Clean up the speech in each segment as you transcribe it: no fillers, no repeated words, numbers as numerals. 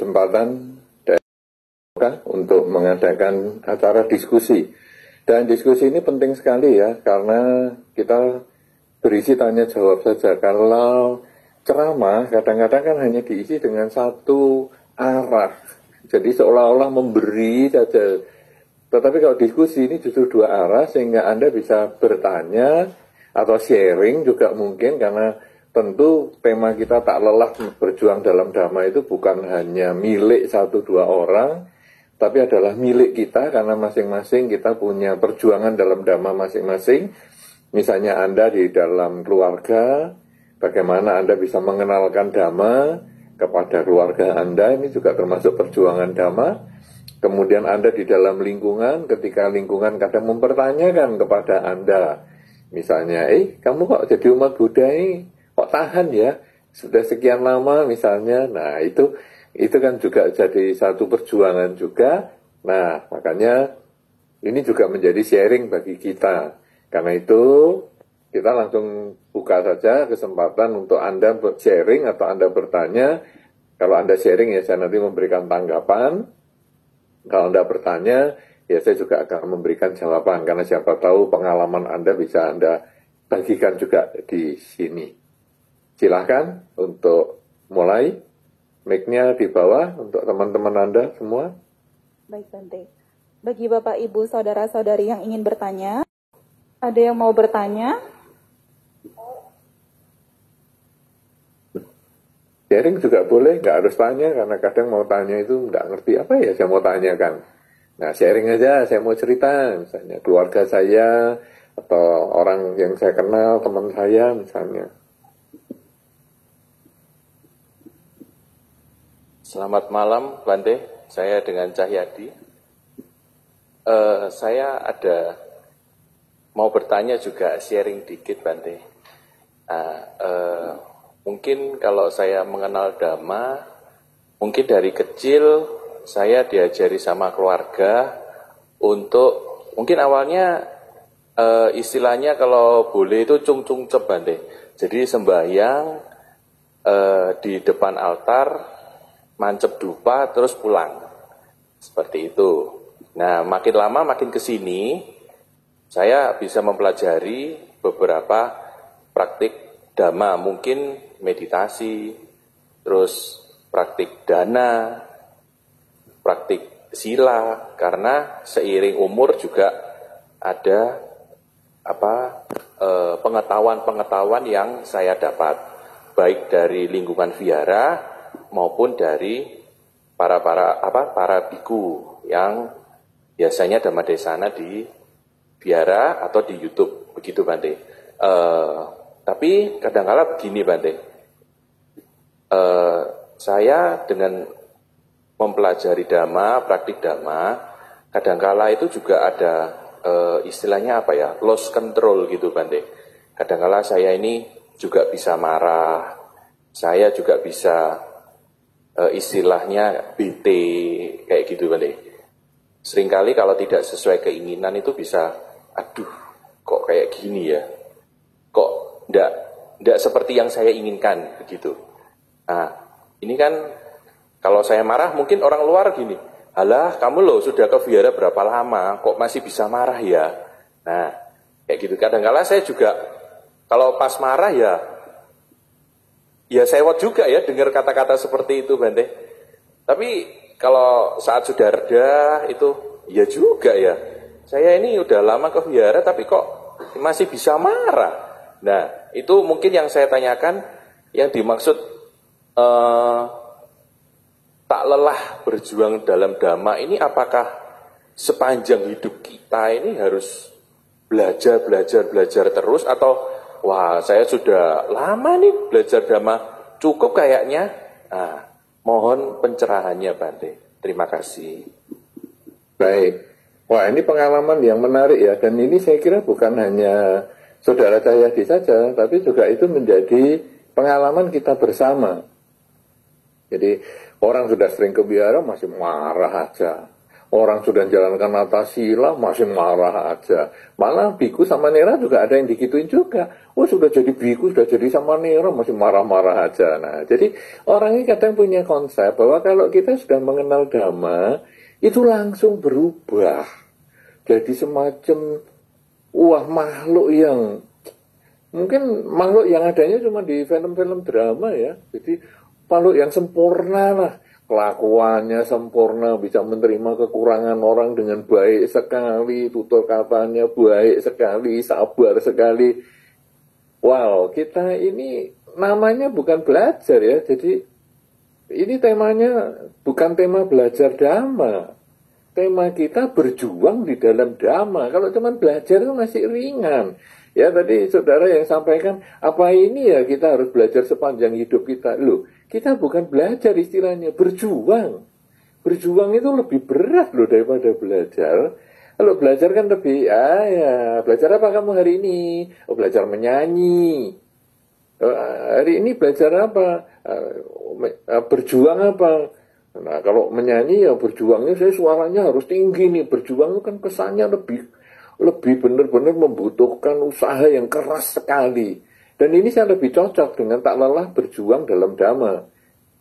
kesempatan untuk mengadakan acara diskusi. Dan diskusi ini penting sekali ya, karena kita berisi tanya jawab saja. Kalau ceramah kadang-kadang kan hanya diisi dengan satu arah. Jadi seolah-olah memberi saja. Tetapi kalau diskusi ini justru dua arah, sehingga Anda bisa bertanya atau sharing juga mungkin, karena tentu tema kita tak lelah berjuang dalam dhamma itu bukan hanya milik satu dua orang, tapi adalah milik kita, karena masing-masing kita punya perjuangan dalam dhamma masing-masing. Misalnya Anda di dalam keluarga, bagaimana Anda bisa mengenalkan dhamma kepada keluarga Anda, ini juga termasuk perjuangan dhamma. Kemudian Anda di dalam lingkungan, ketika lingkungan kadang mempertanyakan kepada Anda, misalnya, kamu kok jadi umat Buddha ini, kok tahan ya, sudah sekian lama misalnya. Nah itu kan juga jadi satu perjuangan juga. Nah makanya ini juga menjadi sharing bagi kita. Karena itu kita langsung buka saja kesempatan untuk Anda sharing atau Anda bertanya. Kalau Anda sharing ya saya nanti memberikan tanggapan. Kalau Anda bertanya, ya saya juga akan memberikan jawaban, karena siapa tahu pengalaman Anda bisa Anda bagikan juga di sini. Silahkan untuk mulai, mic-nya di bawah untuk teman-teman Anda semua. Baik, Bante. Bagi Bapak, Ibu, Saudara-saudari yang ingin bertanya, ada yang mau bertanya? Sharing juga boleh, nggak harus tanya, karena kadang mau tanya itu nggak ngerti apa ya saya mau tanyakan. Nah sharing aja, saya mau cerita, misalnya keluarga saya, atau orang yang saya kenal, teman saya misalnya. Selamat malam Bante, saya dengan Cahyadi. Saya mau bertanya juga, sharing dikit Bante. Mungkin kalau saya mengenal dhamma, mungkin dari kecil saya diajari sama keluarga untuk, mungkin awalnya istilahnya kalau boleh itu cung-cung cep Bante. Jadi sembahyang di depan altar, mancep dupa, terus pulang. Seperti itu. Nah makin lama makin kesini, saya bisa mempelajari beberapa praktik dhamma, mungkin meditasi, terus praktik dana, praktik sila, karena seiring umur juga ada pengetahuan-pengetahuan yang saya dapat, baik dari lingkungan vihara maupun dari para biku yang biasanya dhammadesana di vihara atau di YouTube, begitu Bante. Tapi kadang-kala begini Bante, saya dengan mempelajari dhamma, praktik dhamma, kadang-kala itu juga ada istilahnya apa ya, lost control gitu Bante. Kadang-kala saya ini juga bisa marah, saya juga bisa istilahnya bete, kayak gitu Bante. Seringkali kalau tidak sesuai keinginan itu bisa, aduh kok kayak gini ya, kok tidak seperti yang saya inginkan, begitu. Nah, ini kan kalau saya marah mungkin orang luar gini, halah kamu loh sudah ke vihara berapa lama, kok masih bisa marah ya? Nah, kayak gitu. Kadang-kala saya juga kalau pas marah ya sewot juga ya dengar kata-kata seperti itu Bante. Tapi kalau saat sudah reda itu ya juga ya, saya ini udah lama ke vihara tapi kok masih bisa marah. Nah, itu mungkin yang saya tanyakan, yang dimaksud tak lelah berjuang dalam dhamma ini, apakah sepanjang hidup kita ini harus belajar terus, atau wah saya sudah lama nih belajar dhamma, cukup kayaknya. Nah, mohon pencerahannya Bante. Terima kasih. Baik. Wah ini pengalaman yang menarik ya, dan ini saya kira bukan hanya Saudara Cahyadi saja, tapi juga itu menjadi pengalaman kita bersama. Jadi orang sudah sering ke vihara masih marah aja. Orang sudah jalankan natasila masih marah aja. Malah biku sama nera juga ada yang digituin juga. Oh sudah jadi biku, sudah jadi sama nera masih marah-marah aja. Nah jadi orang ini kadang punya konsep bahwa kalau kita sudah mengenal Dhamma, itu langsung berubah. Jadi semacam makhluk yang mungkin makhluk yang adanya cuma di film-film drama ya. Jadi makhluk yang sempurna lah. Kelakuannya sempurna, bisa menerima kekurangan orang dengan baik sekali, tutur katanya baik sekali, sabar sekali. Wow, kita ini namanya bukan belajar ya, jadi ini temanya bukan tema belajar Dhamma. Tema kita berjuang di dalam Dhamma. Kalau cuma belajar itu masih ringan. Ya tadi saudara yang sampaikan, apa ini ya kita harus belajar sepanjang hidup kita. Loh, kita bukan belajar istilahnya, berjuang. Berjuang itu lebih berat loh daripada belajar. Kalau belajar kan lebih, belajar apa kamu hari ini? Oh, belajar menyanyi. Hari ini belajar apa? Berjuang apa? Nah, kalau menyanyi ya berjuangnya saya suaranya harus tinggi nih. Berjuang itu kan kesannya lebih benar-benar membutuhkan usaha yang keras sekali. Dan ini saya lebih cocok dengan tak lelah berjuang dalam Dhamma.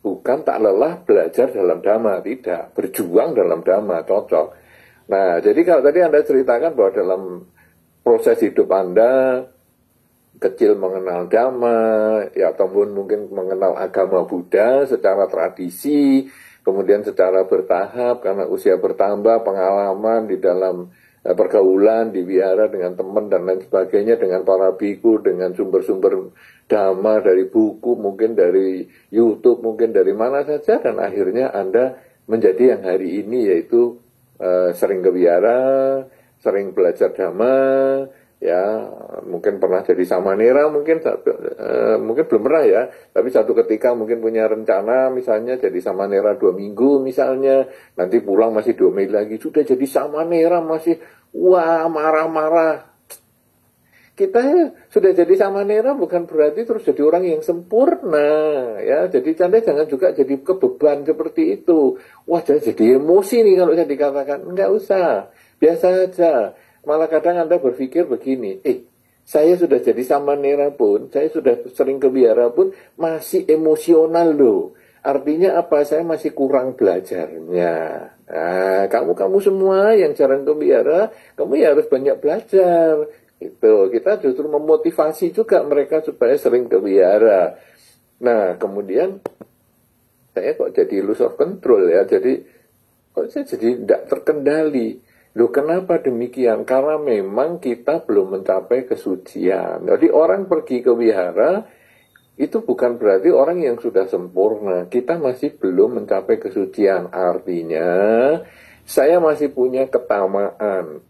Bukan tak lelah belajar dalam Dhamma, tidak. Berjuang dalam Dhamma, cocok. Nah, jadi kalau tadi Anda ceritakan bahwa dalam proses hidup Anda, kecil mengenal Dhamma, ya ataupun mungkin mengenal agama Buddha secara tradisi, kemudian secara bertahap, karena usia bertambah, pengalaman di dalam pergaulan di wihara dengan teman dan lain sebagainya, dengan para biku, dengan sumber-sumber Dhamma dari buku, mungkin dari YouTube, mungkin dari mana saja, dan akhirnya Anda menjadi yang hari ini yaitu sering ke wihara, sering belajar Dhamma, ya mungkin pernah jadi samanera, mungkin belum pernah ya, tapi satu ketika mungkin punya rencana misalnya jadi samanera 2 minggu misalnya, nanti pulang masih 2 minggu lagi sudah jadi samanera, masih marah-marah. Kita sudah jadi samanera bukan berarti terus jadi orang yang sempurna ya. Jadi jangan juga jadi kebeban seperti itu. Wah jadi emosi nih kalau saya dikatakan. Enggak usah, biasa aja. Malah kadang Anda berpikir begini, saya sudah jadi samanera pun, saya sudah sering ke wihara pun masih emosional loh. Artinya apa? Saya masih kurang belajarnya. Nah, kamu semua yang jarang ke wihara, kamu ya harus banyak belajar. Itu kita justru memotivasi juga mereka supaya sering ke wihara. Nah, kemudian saya kok jadi lose of control ya. Jadi kok saya jadi tidak terkendali. Loh, kenapa demikian? Karena memang kita belum mencapai kesucian. Jadi orang pergi ke wihara itu bukan berarti orang yang sudah sempurna. Kita masih belum mencapai kesucian. Artinya saya masih punya ketamaan.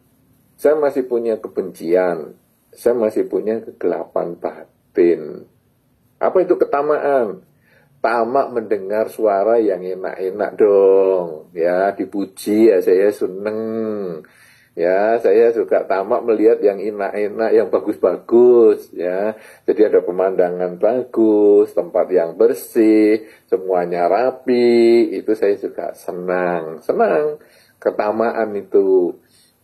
Saya masih punya kebencian. Saya masih punya kegelapan batin. Apa itu ketamaan? Tamak mendengar suara yang enak-enak dong. Ya, dipuji ya saya seneng. Ya, saya juga tamak melihat yang enak-enak, yang bagus-bagus. Ya, jadi ada pemandangan bagus, tempat yang bersih, semuanya rapi. Itu saya juga senang. Ketamaan itu.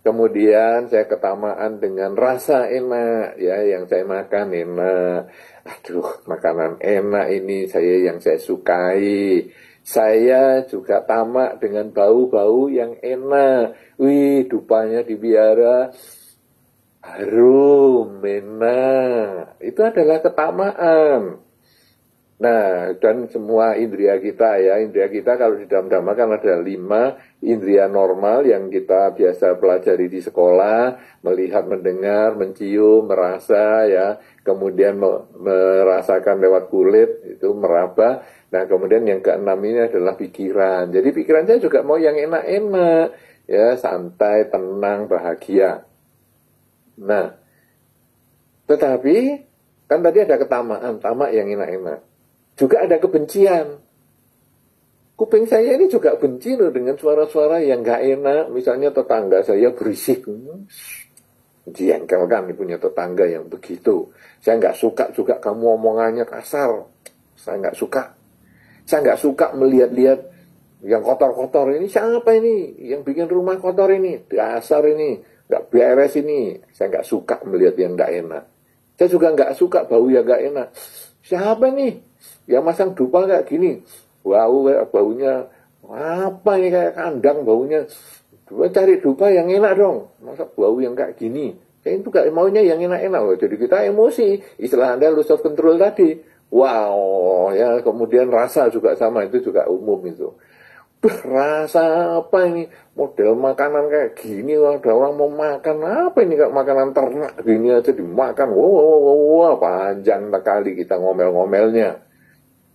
Kemudian saya ketamaan dengan rasa enak, ya yang saya makan enak. Aduh, makanan enak ini yang saya sukai. Saya juga tamak dengan bau-bau yang enak. Wih, dupanya di wihara harum, enak. Itu adalah ketamaan. Nah, dan semua indria kita ya, indria kita kalau di dalam Dhamma kan ada 5 indria normal yang kita biasa pelajari di sekolah, melihat, mendengar, mencium, merasa ya, kemudian merasakan lewat kulit, itu meraba. Nah, kemudian yang ke-6 ini adalah pikiran. Jadi pikiran saya juga mau yang enak-enak, ya, santai, tenang, bahagia. Nah, tetapi kan tadi ada ketamaan, tamak yang enak-enak. Juga ada kebencian. Kuping saya ini juga benci loh dengan suara-suara yang gak enak. Misalnya tetangga saya berisik. Jengkel kan punya tetangga yang begitu. Saya gak suka juga kamu omongannya kasar. Saya gak suka. Saya gak suka melihat-lihat Yang kotor-kotor ini siapa ini? Yang bikin rumah kotor ini? Dasar ini, nggak beres ini. Saya nggak suka melihat yang nggak enak. Saya juga nggak suka bau yang nggak enak. Siapa nih yang masang dupa kayak gini? Wow, baunya apa ini, kayak kandang baunya. Coba cari dupa yang enak dong. Masa bau yang kayak gini? Saya itu gak maunya yang enak-enak. Jadi kita emosi. Istilah Anda loss of control tadi. Wow, ya kemudian rasa juga sama, itu juga umum itu. Rasa apa ini? Model makanan kayak gini, ada orang mau makan apa ini, kayak makanan ternak gini aja dimakan. Wow, panjang sekali kita ngomel-ngomelnya.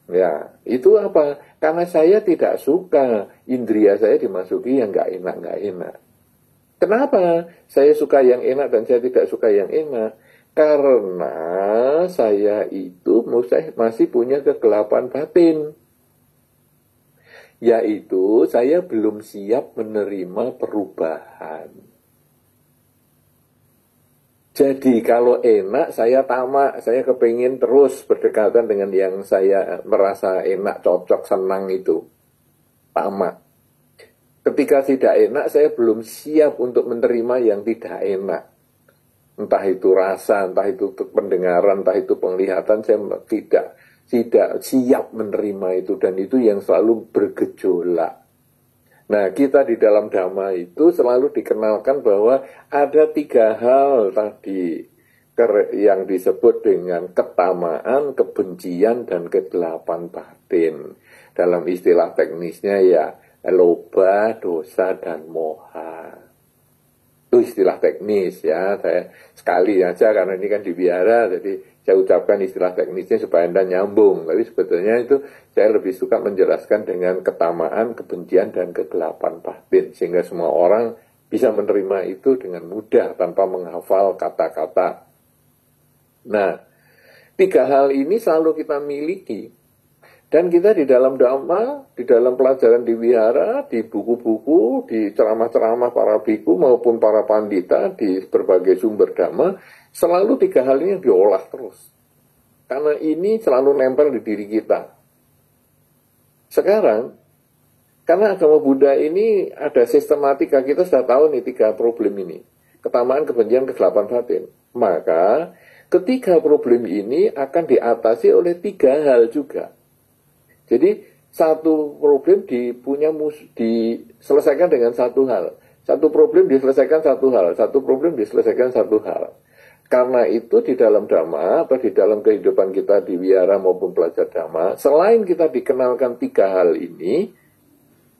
Ya, itu apa? Karena saya tidak suka indria saya dimasuki yang nggak enak. Kenapa saya suka yang enak dan saya tidak suka yang enak? Karena saya itu masih punya kegelapan batin. Yaitu saya belum siap menerima perubahan. Jadi kalau enak saya tamak, saya kepingin terus berdekatan dengan yang saya merasa enak, cocok, senang itu. Tamak. Ketika tidak enak saya belum siap untuk menerima yang tidak enak. Entah itu rasa, entah itu pendengaran, entah itu penglihatan, saya tidak siap menerima itu, dan itu yang selalu bergejolak. Nah, kita di dalam Dhamma itu selalu dikenalkan bahwa ada 3 hal tadi yang disebut dengan ketamaan, kebencian, dan kegelapan batin. Dalam istilah teknisnya ya, loba, dosa, dan moha. Itu istilah teknis ya, saya sekali aja karena ini kan di biara, jadi saya ucapkan istilah teknisnya supaya Anda nyambung. Tapi sebetulnya itu saya lebih suka menjelaskan dengan ketamaan, kebencian, dan kegelapan batin. Sehingga semua orang bisa menerima itu dengan mudah tanpa menghafal kata-kata. Nah, 3 hal ini selalu kita miliki. Dan kita di dalam Dhamma, di dalam pelajaran di wihara, di buku-buku, di ceramah-ceramah para biku maupun para pandita, di berbagai sumber Dhamma, selalu 3 hal ini diolah terus. Karena ini selalu nempel di diri kita. Sekarang, karena agama Buddha ini ada sistematika, kita sudah tahu nih 3 problem ini. Ketamaan, kebencian, kegelapan batin. Maka, ketiga problem ini akan diatasi oleh 3 hal juga. Jadi satu problem diselesaikan dengan 1 hal. Satu problem diselesaikan 1 hal. Satu problem diselesaikan 1 hal. Karena itu di dalam Dhamma atau di dalam kehidupan kita di wihara maupun belajar Dhamma, selain kita dikenalkan 3 hal ini,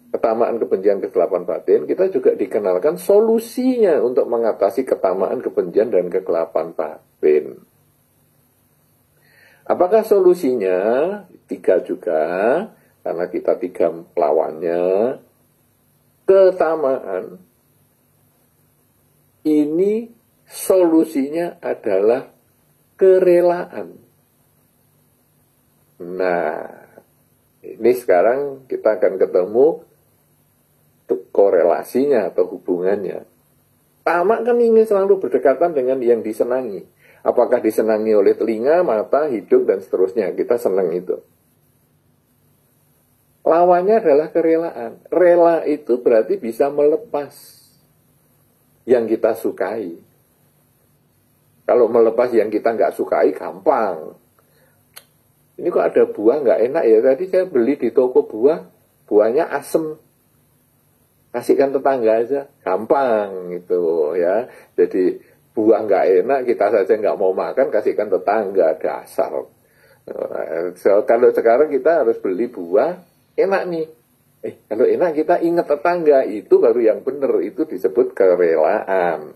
ketamaan, kebencian, kegelapan batin, kita juga dikenalkan solusinya untuk mengatasi ketamaan, kebencian, dan kegelapan batin. Apakah solusinya? 3 juga, karena kita 3 lawannya. Ketamaan, ini solusinya adalah kerelaan. Nah, ini sekarang kita akan ketemu korelasinya atau hubungannya. Tamak kan ingin selalu berdekatan dengan yang disenangi. Apakah disenangi oleh telinga, mata, hidung, dan seterusnya. Kita senang itu. Lawannya adalah kerelaan. Rela itu berarti bisa melepas yang kita sukai. Kalau melepas yang kita nggak sukai, gampang. Ini kok ada buah nggak enak ya? Tadi saya beli di toko buah, buahnya asem. Kasihkan tetangga aja, gampang gitu ya. Jadi buah nggak enak, kita saja nggak mau makan, kasihkan tetangga, dasar. Kalau sekarang kita harus beli buah, enak nih. Kalau enak kita ingat tetangga, itu baru yang benar, itu disebut kerelaan.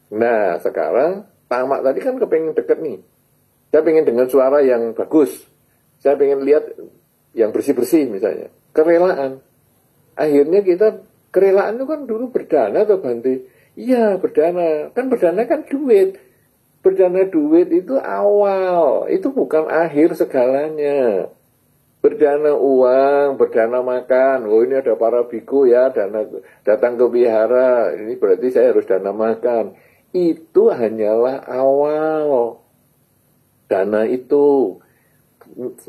Nah, sekarang tamak tadi kan kepengen deket nih. Saya pengen dengar suara yang bagus. Saya pengen lihat yang bersih-bersih misalnya. Kerelaan. Akhirnya kita, kerelaan itu kan dulu berdana atau Bante? Iya, berdana. Kan berdana kan duit. Berdana duit itu awal. Itu bukan akhir segalanya. Berdana uang, berdana makan. Oh, ini ada para biku ya, datang ke wihara. Ini berarti saya harus dana makan. Itu hanyalah awal. Dana itu.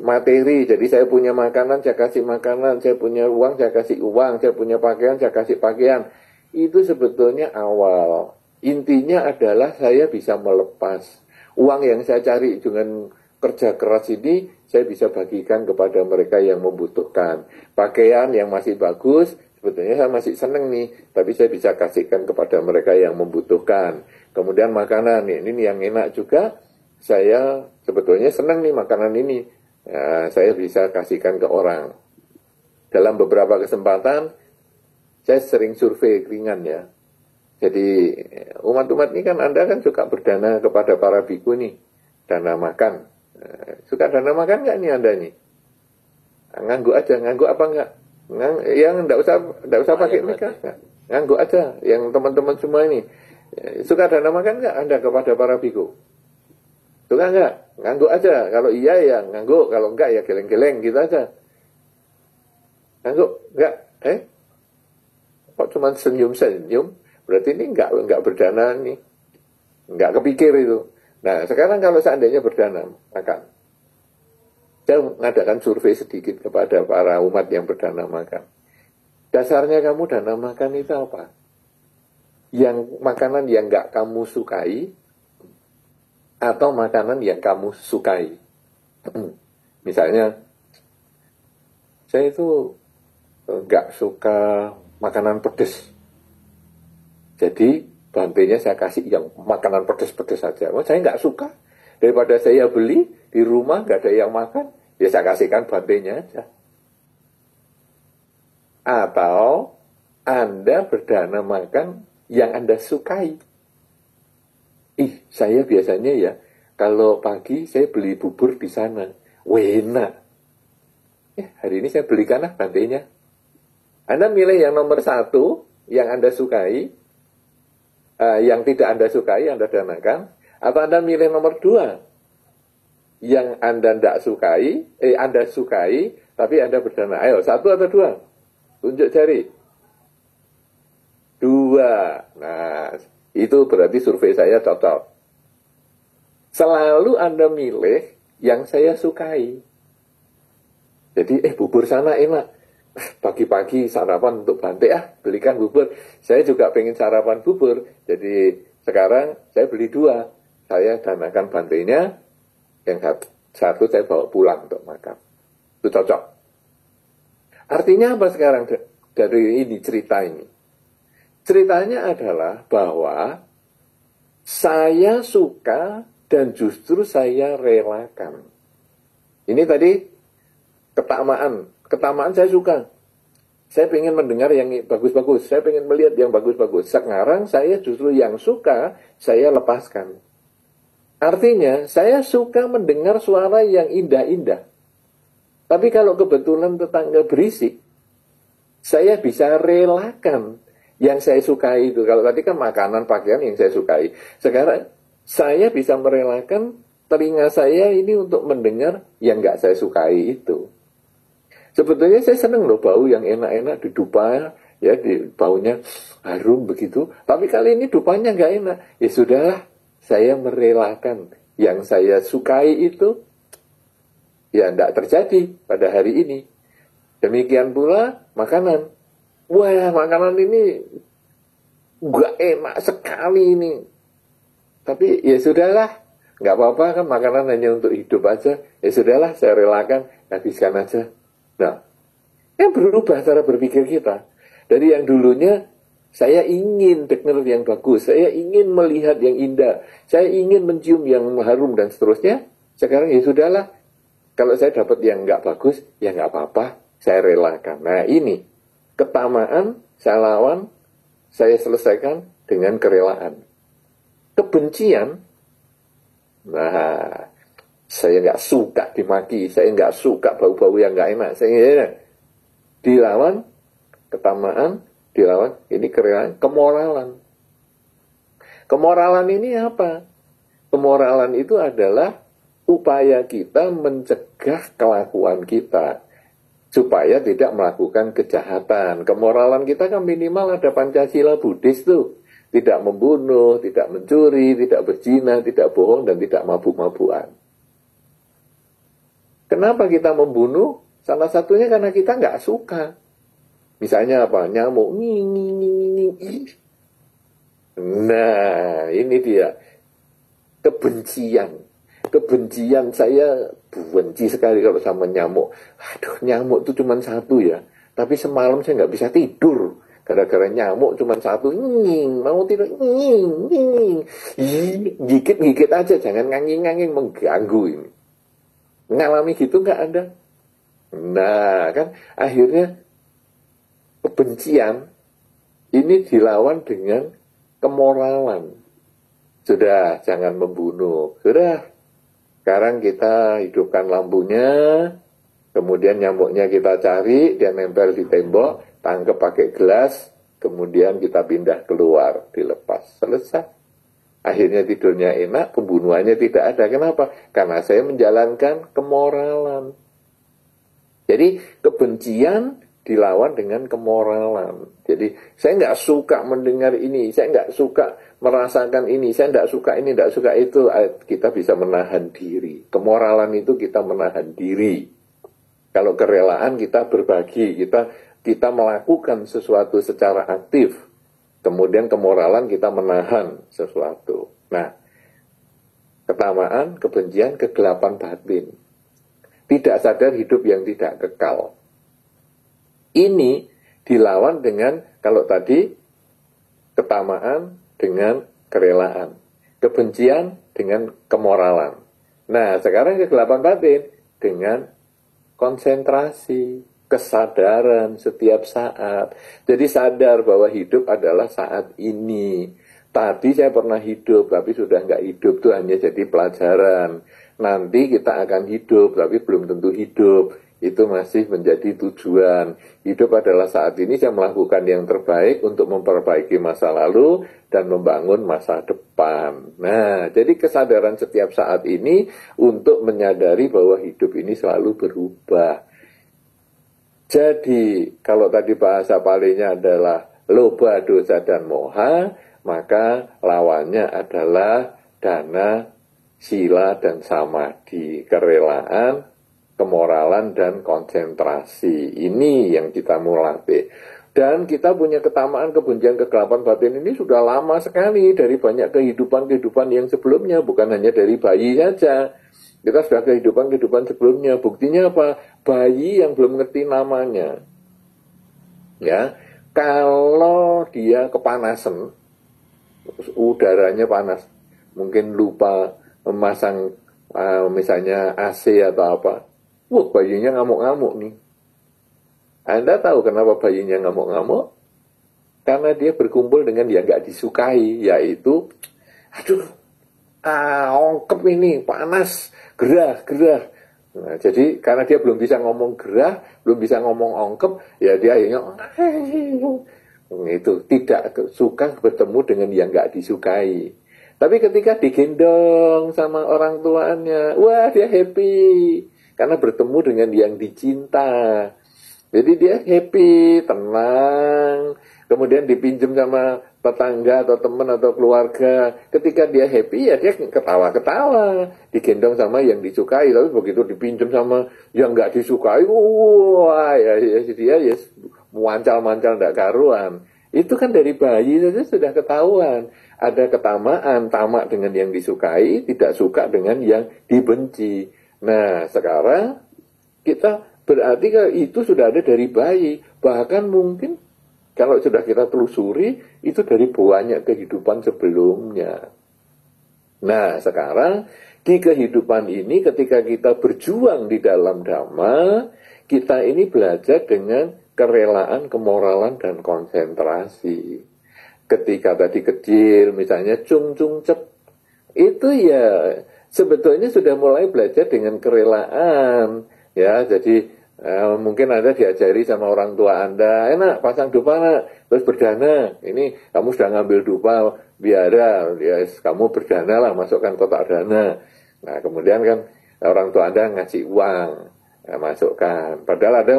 materi. Jadi saya punya makanan, saya kasih makanan, saya punya uang, saya kasih uang, saya punya pakaian, saya kasih pakaian. Itu sebetulnya awal. Intinya adalah saya bisa melepas. Uang yang saya cari dengan kerja keras ini, saya bisa bagikan kepada mereka yang membutuhkan. Pakaian yang masih bagus, sebetulnya saya masih seneng nih, tapi saya bisa kasihkan kepada mereka yang membutuhkan. Kemudian makanan, ini yang enak juga, saya sebetulnya seneng nih makanan ini, ya, saya bisa kasihkan ke orang. Dalam beberapa kesempatan, saya sering survei ringan ya. Jadi umat-umat ini kan Anda kan suka berdana kepada para biku nih, dana makan. Suka dana makan nggak nih Anda nih? Nganggu aja, nganggu apa enggak? Yang enggak usah pakai nikah, nganggu aja. Yang teman-teman semua ini suka dana makan nggak Anda kepada para biku? Suka nggak? Nganggu aja. Kalau iya ya nganggu, kalau enggak ya geleng-geleng gitu aja. Nganggu enggak? Kok cuma senyum-senyum? Berarti ini enggak berdana nih, enggak kepikir itu. Nah sekarang kalau seandainya berdana makan, saya mengadakan survei sedikit kepada para umat yang berdana makan. Dasarnya kamu dana makan itu apa? Yang makanan yang enggak kamu sukai, atau makanan yang kamu sukai. Misalnya, saya itu enggak suka makanan pedas. Jadi bantenya saya kasih yang makanan pedas-pedas saja. Saya nggak suka. Daripada saya beli di rumah nggak ada yang makan, ya saya kasihkan bantenya aja. Atau Anda berdana makan yang Anda sukai. Saya biasanya ya kalau pagi saya beli bubur di sana, enak. Hari ini saya belikan bantenya. Anda milih yang nomor 1 yang Anda sukai. Yang tidak Anda sukai, Anda danakan, atau Anda milih nomor 2 yang Anda tidak sukai, Anda sukai, tapi Anda berdana. Ayo, 1 atau 2? Tunjuk jari. 2. Nah, itu berarti survei saya cocok. Selalu Anda milih yang saya sukai. Jadi, bubur sana enak. Pagi-pagi sarapan untuk Bante, belikan bubur. Saya juga pengen sarapan bubur. Jadi sekarang saya beli 2. Saya danakan Bantenya, yang satu saya bawa pulang untuk makan. Itu cocok. Artinya apa sekarang dari ini cerita ini? Ceritanya adalah bahwa saya suka dan justru saya relakan. Ini tadi ketamaan. Ketamaan saya suka. Saya pengen mendengar yang bagus-bagus. Saya pengen melihat yang bagus-bagus. Sekarang saya justru yang suka, saya lepaskan. Artinya, saya suka mendengar suara yang indah-indah. Tapi kalau kebetulan tetangga berisik, saya bisa relakan yang saya sukai itu. Kalau tadi kan makanan, pakaian yang saya sukai. Sekarang, saya bisa merelakan telinga saya ini untuk mendengar yang nggak saya sukai itu. Sebetulnya saya senang loh bau yang enak-enak di dupa, ya di baunya harum begitu. Tapi kali ini dupanya nggak enak. Ya sudahlah, saya merelakan yang saya sukai itu, ya tidak terjadi pada hari ini. Demikian pula makanan. Wah, makanan ini nggak enak sekali ini. Tapi ya sudahlah, nggak apa-apa kan makanan hanya untuk hidup aja. Ya sudahlah, saya relakan, habiskan aja. Nah, yang berubah cara berpikir kita. Dari yang dulunya, saya ingin dengar yang bagus, saya ingin melihat yang indah, saya ingin mencium yang harum dan seterusnya. Sekarang ya sudahlah, kalau saya dapat yang nggak bagus, ya nggak apa-apa, saya relakan. Nah ini, ketamaan, saya lawan, saya selesaikan dengan kerelaan. Kebencian, nah, saya nggak suka dimaki, saya nggak suka bau-bau yang nggak enak, saya dilawan, ketamaan, dilawan, ini kerelaan, kemoralan. Kemoralan ini apa? Kemoralan itu adalah upaya kita mencegah kelakuan kita, supaya tidak melakukan kejahatan. Kemoralan kita kan minimal ada Pancasila Buddhis tuh. Tidak membunuh, tidak mencuri, tidak berzina, tidak bohong, dan tidak mabuk-mabukan. Kenapa kita membunuh? Salah satunya karena kita nggak suka. Misalnya apa? Nyamuk. Nah, ini dia. Kebencian. Kebencian, saya benci sekali kalau sama nyamuk. Aduh, nyamuk itu cuma satu ya. Tapi semalam saya nggak bisa tidur. Gara-gara nyamuk cuma satu. Mau tidur. Gigit-gigit aja. Jangan nganging-nganging mengganggu ini. Ngalami gitu nggak ada. Nah, kan akhirnya kebencian ini dilawan dengan kemoralan. Sudah, jangan membunuh. Sudah, sekarang kita hidupkan lampunya, kemudian nyamuknya kita cari, dia nempel di tembok, tangkap pakai gelas, kemudian kita pindah keluar, dilepas. Selesai. Akhirnya tidurnya enak, pembunuhannya tidak ada. Kenapa? Karena saya menjalankan kemoralan. Jadi kebencian dilawan dengan kemoralan. Jadi saya nggak suka mendengar ini, saya nggak suka merasakan ini, saya nggak suka ini, nggak suka itu. Kita bisa menahan diri. Kemoralan itu kita menahan diri. Kalau kerelaan kita berbagi, kita melakukan sesuatu secara aktif. Kemudian kemoralan kita menahan sesuatu. Nah, ketamaan, kebencian, kegelapan batin. Tidak sadar hidup yang tidak kekal. Ini dilawan dengan, kalau tadi, ketamaan dengan kerelaan. Kebencian dengan kemoralan. Nah, sekarang kegelapan batin dengan konsentrasi, kesadaran setiap saat. Jadi sadar bahwa hidup adalah saat ini. Tadi saya pernah hidup, tapi sudah nggak hidup, itu hanya jadi pelajaran. Nanti kita akan hidup, tapi belum tentu hidup. Itu masih menjadi tujuan. Hidup adalah saat ini saya melakukan yang terbaik untuk memperbaiki masa lalu dan membangun masa depan. Nah, jadi kesadaran setiap saat ini untuk menyadari bahwa hidup ini selalu berubah. Jadi, kalau tadi bahasa palingnya adalah loba, dosa, dan moha, maka lawannya adalah dana, sila, dan samadhi, kerelaan, kemoralan, dan konsentrasi. Ini yang kita mau latih. Dan kita punya ketamaan, kebencian, kegelapan batin ini sudah lama sekali dari banyak kehidupan-kehidupan yang sebelumnya, bukan hanya dari bayi saja. Kita sudah kehidupan-kehidupan sebelumnya. Buktinya apa? Bayi yang belum ngerti namanya. Ya, kalau dia kepanasan, udaranya panas, mungkin lupa memasang misalnya AC atau apa. Wah, bayinya ngamuk-ngamuk nih. Anda tahu kenapa bayinya ngamuk-ngamuk? Karena dia berkumpul dengan yang nggak disukai, yaitu, aduh, ongkep ini, panas, gerah. Nah, jadi karena dia belum bisa ngomong gerah, belum bisa ngomong ongkep, ya dia akhirnya itu tidak suka bertemu dengan yang nggak disukai. Tapi ketika digendong sama orang tuanya, wah dia happy karena bertemu dengan yang dicinta. Jadi dia happy, tenang. Kemudian dipinjam sama tetangga atau teman atau keluarga. Ketika dia happy ya dia ketawa-ketawa. Digendong sama yang disukai. Tapi begitu dipinjam sama yang nggak disukai, wah ya dia ya muancal-mancal nggak karuan. Itu kan dari bayi saja sudah ketahuan. Ada ketamaan, tamak dengan yang disukai, tidak suka dengan yang dibenci. Nah sekarang kita berarti itu sudah ada dari bayi. Bahkan mungkin kalau sudah kita telusuri, itu dari banyak kehidupan sebelumnya. Nah, sekarang di kehidupan ini ketika kita berjuang di dalam Dhamma, kita ini belajar dengan kerelaan, kemoralan, dan konsentrasi. Ketika tadi kecil, misalnya cung cep, itu ya sebetulnya sudah mulai belajar dengan kerelaan. Ya, jadi mungkin Anda diajari sama orang tua Anda, enak pasang dupa nak, terus berdana, ini kamu sudah ngambil dupa, biara, ya kamu berdana lah, masukkan kotak dana. Nah kemudian kan orang tua Anda ngasih uang, ya, masukkan. Padahal ada,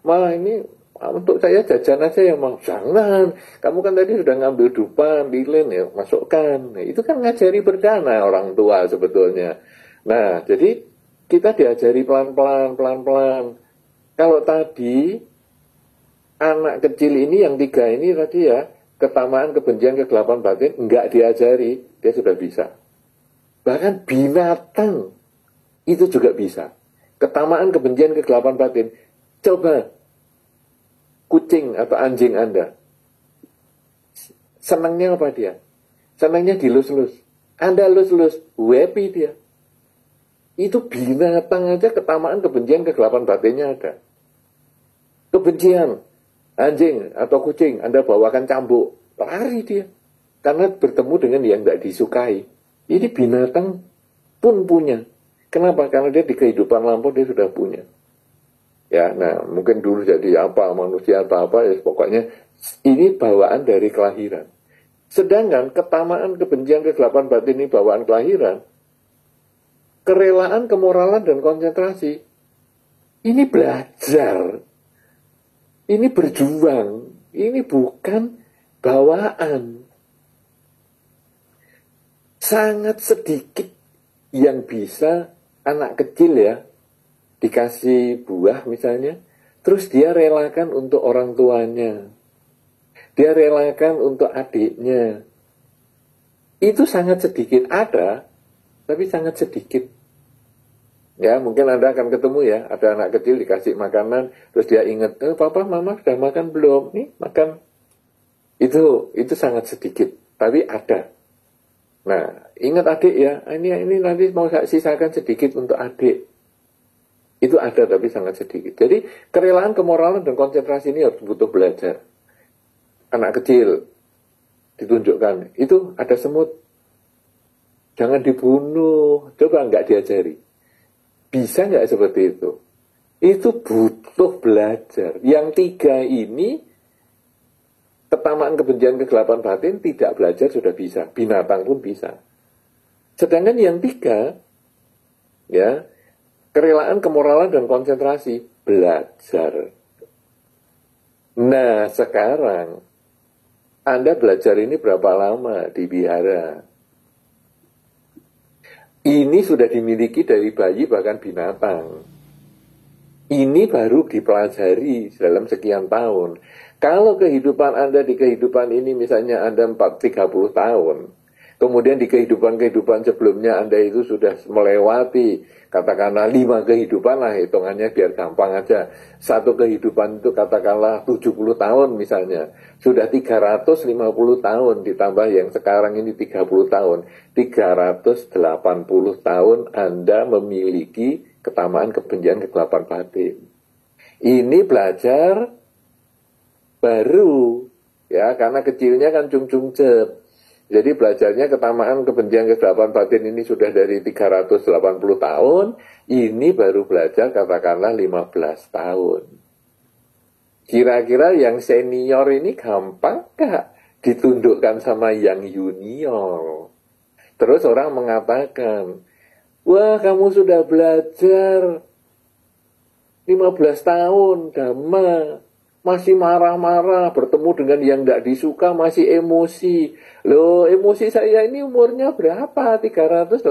mah ini untuk saya jajan aja ya mau. Jangan, kamu kan tadi sudah ngambil dupa, ambilin ya, masukkan. Nah, itu kan ngajari berdana orang tua sebetulnya. Nah jadi kita diajari pelan-pelan, pelan-pelan. Kalau tadi anak kecil ini yang 3 ini tadi ya, ketamaan, kebencian, kegelapan batin, enggak diajari, dia sudah bisa. Bahkan binatang itu juga bisa. Ketamaan, kebencian, kegelapan batin. Coba kucing atau anjing Anda, senangnya apa dia? Senangnya dilus-lus. Anda lus-lus, happy dia. Itu binatang aja ketamaan, kebencian, kegelapan batinnya ada. Kebencian, anjing atau kucing, Anda bawakan cambuk, lari dia. Karena bertemu dengan yang tidak disukai. Ini binatang pun punya. Kenapa? Karena dia di kehidupan lampau dia sudah punya. Ya, nah mungkin dulu jadi apa, manusia atau apa, ya pokoknya ini bawaan dari kelahiran. Sedangkan ketamaan, kebencian, kegelapan batin ini bawaan kelahiran. Kerelaan, kemoralan, dan konsentrasi. Ini belajar. Ini berjuang. Ini bukan bawaan. Sangat sedikit yang bisa anak kecil ya, dikasih buah misalnya, terus dia relakan untuk orang tuanya. Dia relakan untuk adiknya. Itu sangat sedikit ada, tapi sangat sedikit. Ya, mungkin Anda akan ketemu ya, ada anak kecil dikasih makanan, terus dia ingat, papa, mama sudah makan belum? Nih, makan. Itu sangat sedikit, tapi ada. Nah, ingat adik ya, ini nanti mau saya sisakan sedikit untuk adik. Itu ada, tapi sangat sedikit. Jadi, kerelaan, kemoralan, dan konsentrasi ini harus butuh belajar. Anak kecil ditunjukkan, itu ada semut. Jangan dibunuh, coba nggak diajari. Bisa nggak seperti itu? Itu butuh belajar. Yang 3 ini, ketamaan, kebencian, kegelapan batin, tidak belajar sudah bisa. Binatang pun bisa. Sedangkan yang 3, ya, kerelaan, kemoralan, dan konsentrasi, belajar. Nah, sekarang, Anda belajar ini berapa lama di wihara? Ini sudah dimiliki dari bayi bahkan binatang. Ini baru dipelajari dalam sekian tahun. Kalau kehidupan Anda di kehidupan ini misalnya Anda 30 tahun, kemudian di kehidupan-kehidupan sebelumnya Anda itu sudah melewati, katakanlah 5 kehidupan lah hitungannya biar gampang aja. Satu kehidupan itu katakanlah 70 tahun misalnya. Sudah 350 tahun ditambah yang sekarang ini 30 tahun. 380 tahun Anda memiliki ketamaan, kebencian, kegelapan batin. Ini belajar baru. Ya, karena kecilnya kan cung-cung cep. Jadi belajarnya ketamaan, kebencian, kegelapan batin ini sudah dari 380 tahun. Ini baru belajar katakanlah 15 tahun. Kira-kira yang senior ini gampang gak ditundukkan sama yang junior? Terus orang mengatakan, wah kamu sudah belajar 15 tahun, Dhamma. Masih marah-marah, bertemu dengan yang tidak disuka, masih emosi. Loh, emosi saya ini umurnya berapa? 380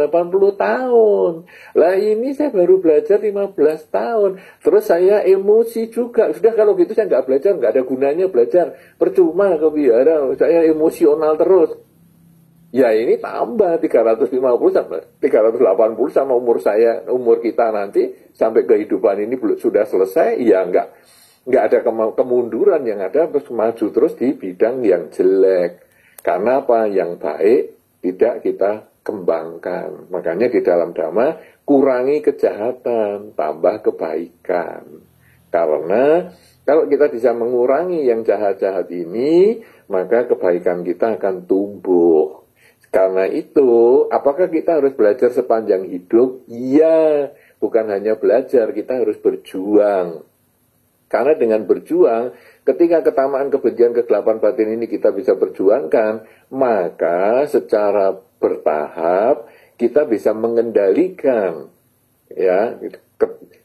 tahun. Lah ini saya baru belajar 15 tahun. Terus saya emosi juga. Sudah kalau gitu saya nggak belajar, nggak ada gunanya belajar. Percuma ke wihara, saya emosional terus. Ya ini tambah 350 sampai 380 sama umur saya, umur kita nanti sampai kehidupan ini sudah selesai, ya nggak ada kemunduran, yang ada terus maju terus di bidang yang jelek. Karena apa? Yang baik tidak kita kembangkan. Makanya di dalam Dhamma, kurangi kejahatan, tambah kebaikan. Karena kalau kita bisa mengurangi yang jahat-jahat ini, maka kebaikan kita akan tumbuh. Karena itu, apakah kita harus belajar sepanjang hidup? Iya, bukan hanya belajar, kita harus berjuang. Karena dengan berjuang, ketika ketamaan, kebencian, kegelapan batin ini kita bisa perjuangkan, maka secara bertahap kita bisa mengendalikan, ya,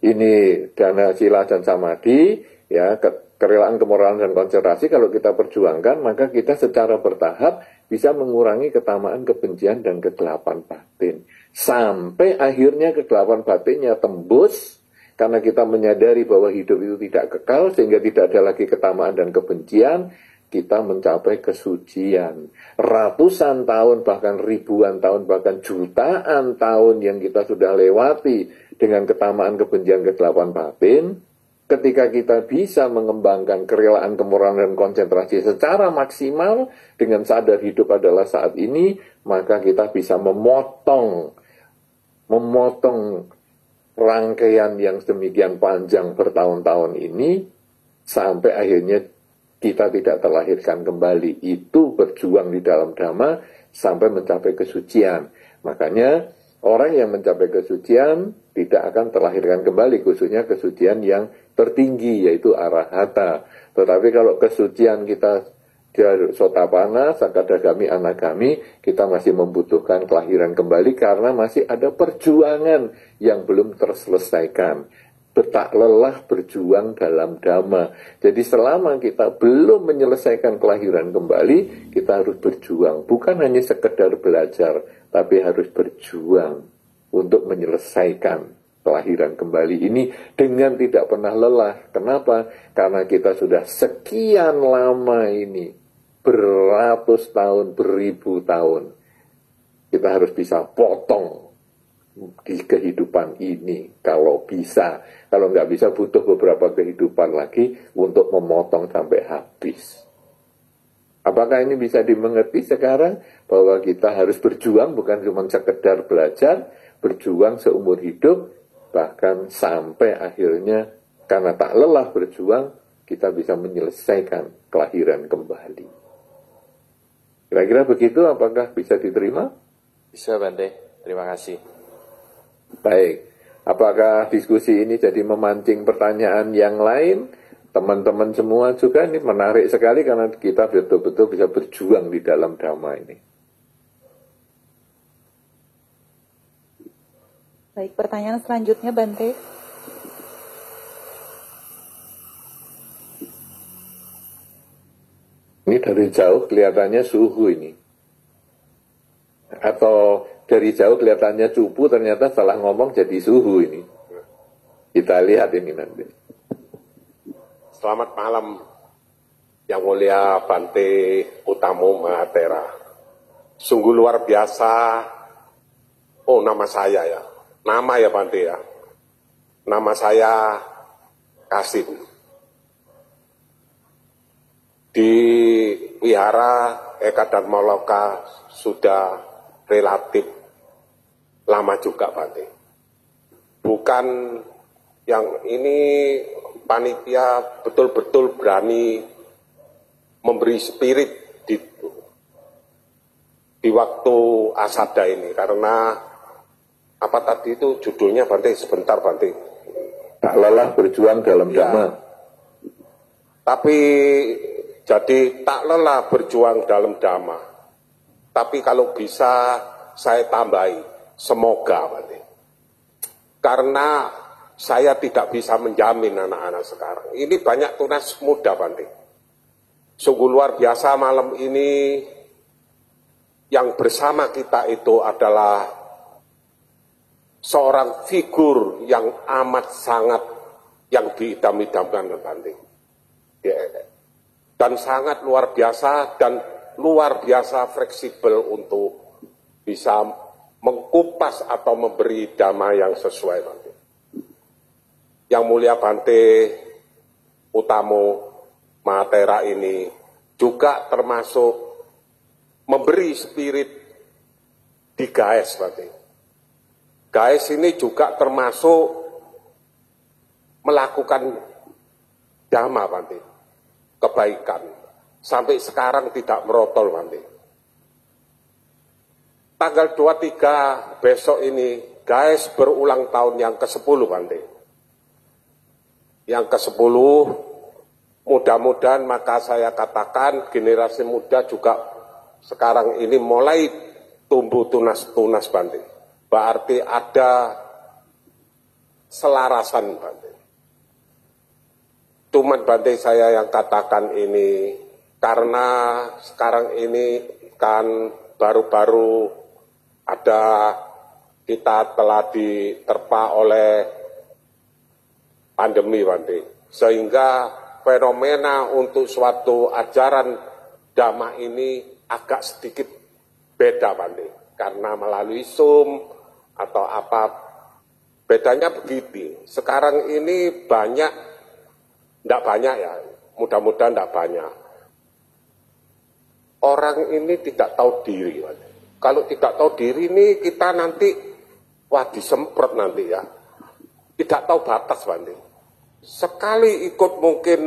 ini dana, sila, dan samadhi, ya, kerelaan, kemoralan, dan konsentrasi. Kalau kita perjuangkan, maka kita secara bertahap bisa mengurangi ketamaan, kebencian, dan kegelapan batin. Sampai akhirnya kegelapan batinnya tembus, karena kita menyadari bahwa hidup itu tidak kekal, sehingga tidak ada lagi ketamaan dan kebencian, kita mencapai kesucian. Ratusan tahun, bahkan ribuan tahun, bahkan jutaan tahun yang kita sudah lewati dengan ketamaan, kebencian, kegelapan batin, ketika kita bisa mengembangkan kerelaan, kemurahan, dan konsentrasi secara maksimal, dengan sadar hidup adalah saat ini, maka kita bisa memotong rangkaian yang sedemikian panjang bertahun-tahun ini, sampai akhirnya kita tidak terlahirkan kembali. Itu berjuang di dalam Dhamma sampai mencapai kesucian. Makanya orang yang mencapai kesucian tidak akan terlahirkan kembali, khususnya kesucian yang tertinggi, yaitu arahata. Tetapi kalau kesucian kita Sotapana, Sakadagami, Anagami, kita masih membutuhkan kelahiran kembali karena masih ada perjuangan yang belum terselesaikan. Tak lelah berjuang dalam Dhamma. Jadi selama kita belum menyelesaikan kelahiran kembali, kita harus berjuang. Bukan hanya sekedar belajar, tapi harus berjuang untuk menyelesaikan kelahiran kembali ini dengan tidak pernah lelah. Kenapa? Karena kita sudah sekian lama ini, beratus tahun, beribu tahun, kita harus bisa potong di kehidupan ini kalau bisa. Kalau nggak bisa, butuh beberapa kehidupan lagi untuk memotong sampai habis. Apakah ini bisa dimengerti sekarang? Bahwa kita harus berjuang, bukan cuma sekedar belajar, berjuang seumur hidup, bahkan sampai akhirnya karena tak lelah berjuang, kita bisa menyelesaikan kelahiran kembali. Kira-kira begitu, apakah bisa diterima? Bisa, Bante. Terima kasih. Baik. Apakah diskusi ini jadi memancing pertanyaan yang lain? Teman-teman semua juga ini menarik sekali karena kita betul-betul bisa berjuang di dalam Dhamma ini. Baik, pertanyaan selanjutnya, Bante. Ini dari jauh kelihatannya suhu ini. Atau dari jauh kelihatannya cupu, ternyata salah ngomong jadi suhu ini. Kita lihat ini nanti. Selamat malam, Yang Mulia Bante Utamo Mahatera. Sungguh luar biasa. Oh, nama saya ya. Nama ya Bante ya. Nama saya Kasim. Di Wihara Eka Dharma Loka sudah relatif lama juga, Bante. Bukan yang ini panitia betul-betul berani memberi spirit di waktu asada ini, karena apa tadi itu judulnya, Bante? Sebentar, Bante. Tak lelah berjuang dalam Dhamma. Tapi jadi tak lelah berjuang dalam Dhamma. Tapi kalau bisa saya tambahi, semoga, Bante. Karena saya tidak bisa menjamin anak-anak sekarang. Ini banyak tunas muda, Bante. Sungguh luar biasa malam ini yang bersama kita itu adalah seorang figur yang amat sangat yang diidam-idamkan, Bante. Dan sangat luar biasa dan luar biasa fleksibel untuk bisa mengkupas atau memberi dhamma yang sesuai, Bante. Yang Mulia Bante Utamo Mahatera ini juga termasuk memberi spirit di GAES, Bante. GAES ini juga termasuk melakukan dhamma, Bante. Kebaikan. Sampai sekarang tidak merotol, Bante. Tanggal 23 besok ini, GAES berulang tahun yang ke-10, Bante. Yang ke-10, mudah-mudahan maka saya katakan generasi muda juga sekarang ini mulai tumbuh tunas-tunas, Bante. Berarti ada selarasan, Bante. Cuman Bante saya yang katakan ini karena sekarang ini kan baru-baru ada kita telah diterpa oleh pandemi, Bante. Sehingga fenomena untuk suatu ajaran Dhamma ini agak sedikit beda, Bante. Karena melalui Zoom atau apa, bedanya begitu. Sekarang ini banyak, tidak banyak ya, mudah-mudahan tidak banyak. Orang ini tidak tahu diri, Bante. Kalau tidak tahu diri ini kita nanti, wah disemprot nanti ya. Tidak tahu batas, Bante. Sekali ikut mungkin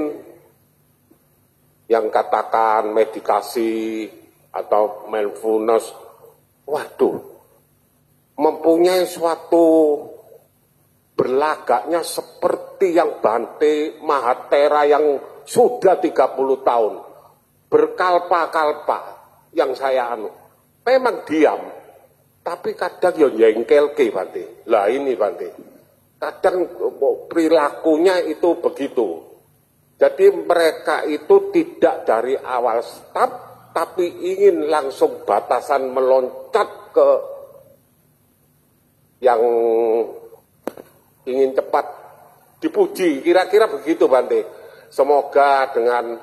yang katakan meditasi atau mindfulness, waduh, mempunyai suatu berlagaknya seperti yang Bante Mahatera yang sudah 30 tahun, berkalpa-kalpa yang saya memang diam, tapi kadang ya jengkel ke Bante. Lah ini Bante, kadang perilakunya itu begitu. Jadi mereka itu tidak dari awal start, tapi ingin langsung batasan meloncat ke yang ingin cepat dipuji. Kira-kira begitu Bante. Semoga dengan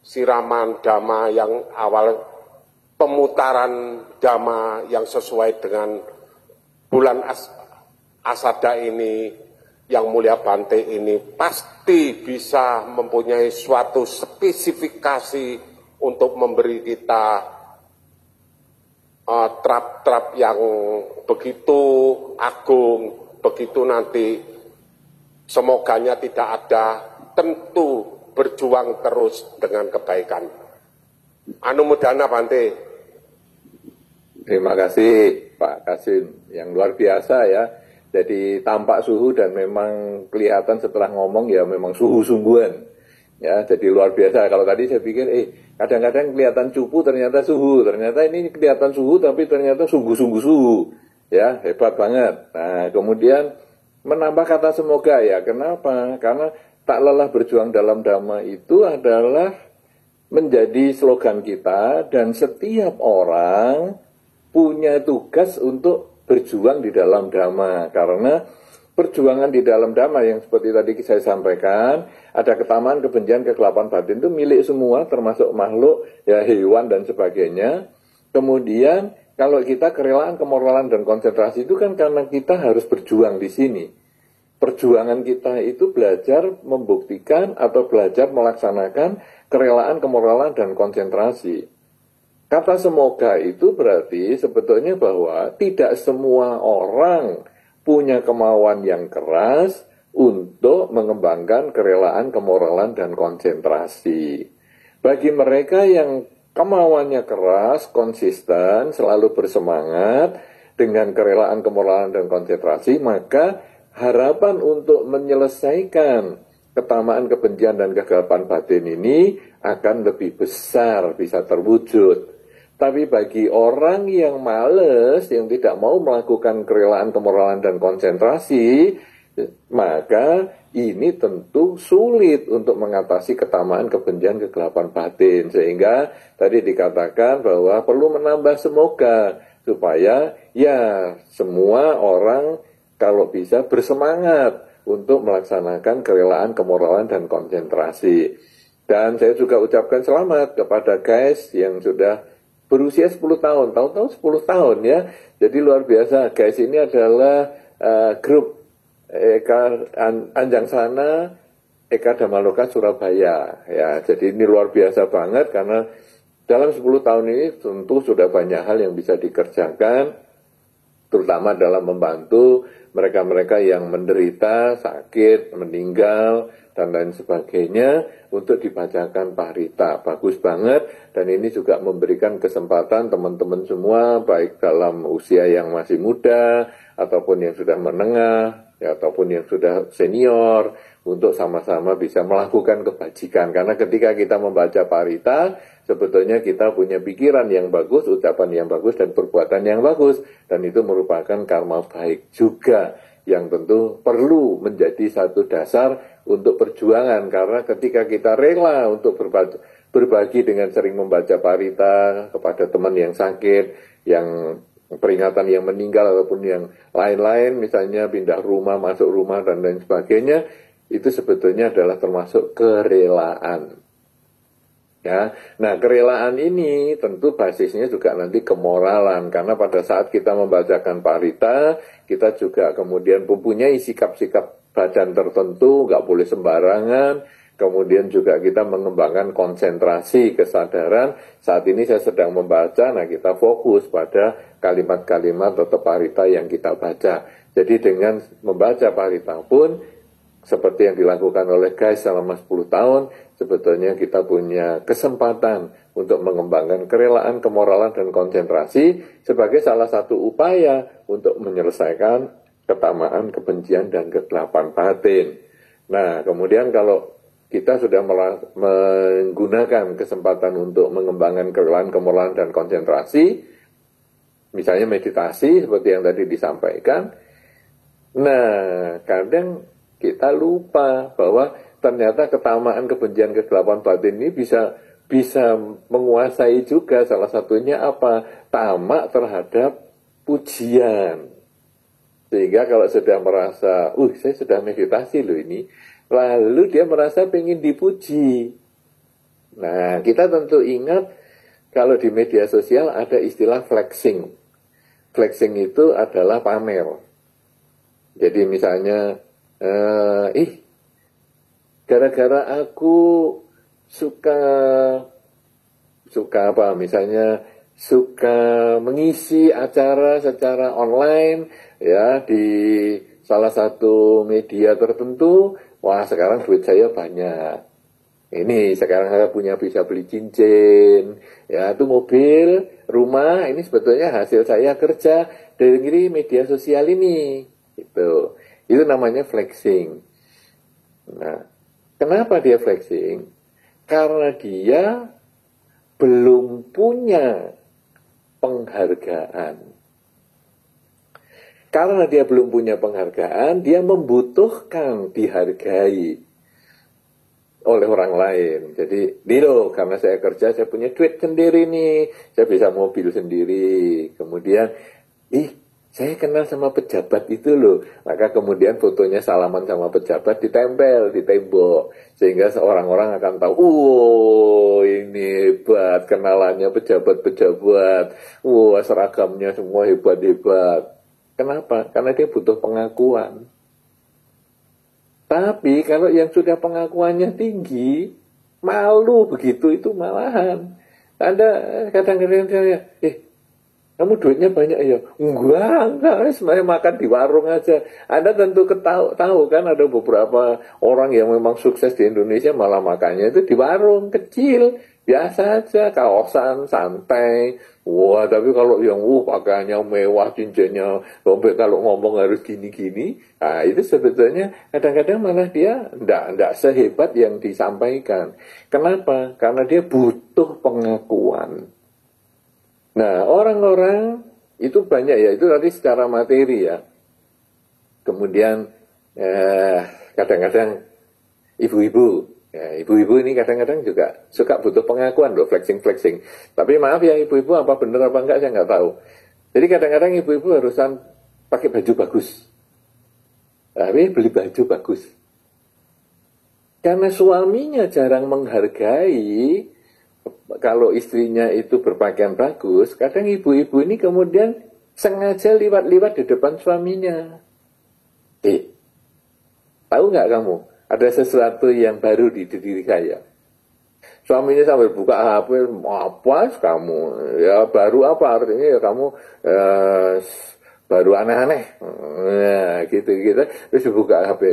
siraman Dhamma yang awal, pemutaran Dhamma yang sesuai dengan bulan Asada ini, yang mulia Bante ini pasti bisa mempunyai suatu spesifikasi untuk memberi kita trap-trap yang begitu agung, begitu nanti semoganya tidak ada, tentu berjuang terus dengan kebaikan. Anumodana Bante. Terima kasih Pak Kasim, yang luar biasa ya. Jadi tampak suhu dan memang kelihatan setelah ngomong ya memang suhu-sungguhan. Ya, jadi luar biasa. Kalau tadi saya pikir, kadang-kadang kelihatan cupu ternyata suhu. Ternyata ini kelihatan suhu tapi ternyata sungguh-sungguh suhu. Ya, hebat banget. Nah, kemudian menambah kata semoga ya. Kenapa? Karena tak lelah berjuang dalam Dhamma itu adalah menjadi slogan kita, dan setiap orang punya tugas untuk berjuang di dalam Dhamma. Karena perjuangan di dalam Dhamma yang seperti tadi saya sampaikan, ada ketamaan, kebencian, kegelapan batin itu milik semua, termasuk makhluk, ya hewan dan sebagainya. Kemudian kalau kita kerelaan, kemoralan dan konsentrasi itu kan karena kita harus berjuang di sini. Perjuangan kita itu belajar membuktikan atau belajar melaksanakan kerelaan, kemoralan dan konsentrasi. Kata semoga itu berarti sebetulnya bahwa tidak semua orang punya kemauan yang keras untuk mengembangkan kerelaan, kemoralan, dan konsentrasi. Bagi mereka yang kemauannya keras, konsisten, selalu bersemangat dengan kerelaan, kemoralan, dan konsentrasi, maka harapan untuk menyelesaikan ketamaan, kebencian, dan kegelapan batin ini akan lebih besar, bisa terwujud. Tapi bagi orang yang males, yang tidak mau melakukan kerelaan, kemoralan, dan konsentrasi, maka ini tentu sulit untuk mengatasi ketamaan, kebencian, kegelapan batin. Sehingga tadi dikatakan bahwa perlu menambah semoga, supaya ya semua orang kalau bisa bersemangat untuk melaksanakan kerelaan, kemoralan, dan konsentrasi. Dan saya juga ucapkan selamat kepada guys yang sudah berusia 10 tahun, tahu-tahu 10 tahun ya. Jadi luar biasa, guys ini adalah grup Eka Anjang Sana, Eka Dhammaloka Surabaya. Ya, jadi ini luar biasa banget karena dalam 10 tahun ini tentu sudah banyak hal yang bisa dikerjakan, terutama dalam membantu mereka-mereka yang menderita, sakit, meninggal, dan lain sebagainya untuk dibacakan parita. Bagus banget, dan ini juga memberikan kesempatan teman-teman semua baik dalam usia yang masih muda ataupun yang sudah menengah ya, ataupun yang sudah senior untuk sama-sama bisa melakukan kebajikan. Karena ketika kita membaca parita, sebetulnya kita punya pikiran yang bagus, ucapan yang bagus, dan perbuatan yang bagus, dan itu merupakan karma baik juga yang tentu perlu menjadi satu dasar untuk perjuangan. Karena ketika kita rela untuk berbagi dengan sering membaca parita kepada teman yang sakit, yang peringatan yang meninggal ataupun yang lain-lain, misalnya pindah rumah, masuk rumah, dan lain sebagainya, itu sebetulnya adalah termasuk kerelaan. Ya, nah kerelaan ini tentu basisnya juga nanti kemoralan, karena pada saat kita membacakan parita, kita juga kemudian mempunyai sikap-sikap badan tertentu, nggak boleh sembarangan. Kemudian juga kita mengembangkan konsentrasi, kesadaran. Saat ini saya sedang membaca, nah kita fokus pada kalimat-kalimat atau parita yang kita baca. Jadi dengan membaca parita pun, seperti yang dilakukan oleh guys selama 10 tahun, sebetulnya kita punya kesempatan untuk mengembangkan kerelaan, kemoralan, dan konsentrasi sebagai salah satu upaya untuk menyelesaikan ketamaan, kebencian, dan kegelapan batin. Nah, kemudian kalau kita sudah menggunakan kesempatan untuk mengembangkan kerelaan, kemoralan, dan konsentrasi, misalnya meditasi seperti yang tadi disampaikan. Nah, kadang kita lupa bahwa ternyata ketamaan, kebencian, kegelapan batin ini bisa menguasai juga. Salah satunya apa? Tamak terhadap pujian. Sehingga kalau sudah merasa, saya sudah meditasi loh ini, lalu dia merasa pengen dipuji. Nah, kita tentu ingat kalau di media sosial ada istilah flexing. Flexing itu adalah pamer. Jadi misalnya, gara-gara aku suka apa? Misalnya suka mengisi acara secara online ya di salah satu media tertentu. Wah, sekarang duit saya banyak. Ini sekarang saya bisa beli cincin, ya itu mobil, rumah. Ini sebetulnya hasil saya kerja dari media sosial ini. Itu namanya flexing. Nah, kenapa dia flexing? Karena dia belum punya penghargaan. Karena dia belum punya penghargaan, dia membutuhkan dihargai oleh orang lain. Jadi, nih loh, karena saya kerja, saya punya duit sendiri nih, saya bisa mobil sendiri. Kemudian, saya kenal sama pejabat itu loh. Maka kemudian fotonya salaman sama pejabat ditempel di tembok. Sehingga orang-orang akan tahu, ini hebat, kenalannya pejabat-pejabat. Seragamnya semua hebat-hebat. Kenapa? Karena dia butuh pengakuan. Tapi kalau yang sudah pengakuannya tinggi, malu begitu itu malahan. Ada kadang-kadang saya, kamu duitnya banyak ya? Enggak, sebenarnya makan di warung aja. Anda tentu tahu kan ada beberapa orang yang memang sukses di Indonesia malah makannya itu di warung kecil, biasa aja, kaosan, santai. Wah, tapi kalau yang pakaiannya mewah, cincinnya, sampai kalau ngomong harus gini-gini, nah itu sebetulnya kadang-kadang malah dia enggak sehebat yang disampaikan. Kenapa? Karena dia butuh pengakuan. Nah, orang-orang itu banyak ya, itu tadi secara materi ya. Kemudian kadang-kadang ibu-ibu ini kadang-kadang juga suka butuh pengakuan loh, flexing. Tapi maaf ya ibu-ibu, apa benar apa enggak saya nggak tahu. Jadi kadang-kadang ibu-ibu harusan pakai baju bagus. Tapi beli baju bagus. Karena suaminya jarang menghargai. Kalau istrinya itu berpakaian bagus, kadang ibu-ibu ini kemudian sengaja liwat-liwat di depan suaminya. Tahu nggak kamu? Ada sesuatu yang baru di diri saya. Suaminya sambil buka HP, apa kamu? Ya baru apa artinya ya kamu baru aneh-aneh. Nah, gitu. Terus buka HP.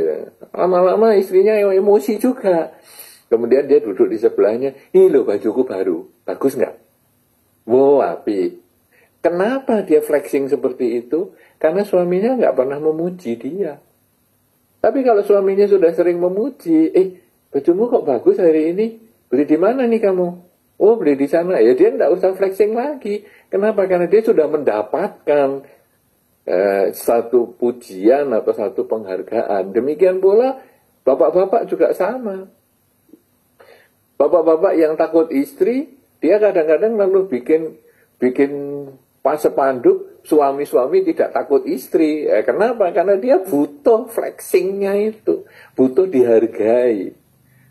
Lama-lama istrinya emosi juga. Kemudian dia duduk di sebelahnya, ini loh bajuku baru, bagus nggak? Wow, api. Kenapa dia flexing seperti itu? Karena suaminya nggak pernah memuji dia. Tapi kalau suaminya sudah sering memuji, bajumu kok bagus hari ini? Beli di mana nih kamu? Oh, beli di sana. Ya dia nggak usah flexing lagi. Kenapa? Karena dia sudah mendapatkan satu pujian atau satu penghargaan. Demikian pula bapak-bapak juga sama. Bapak-bapak yang takut istri, dia kadang-kadang lalu bikin pas sepanduk, suami-suami tidak takut istri. Kenapa? Karena dia butuh flexingnya itu, butuh dihargai.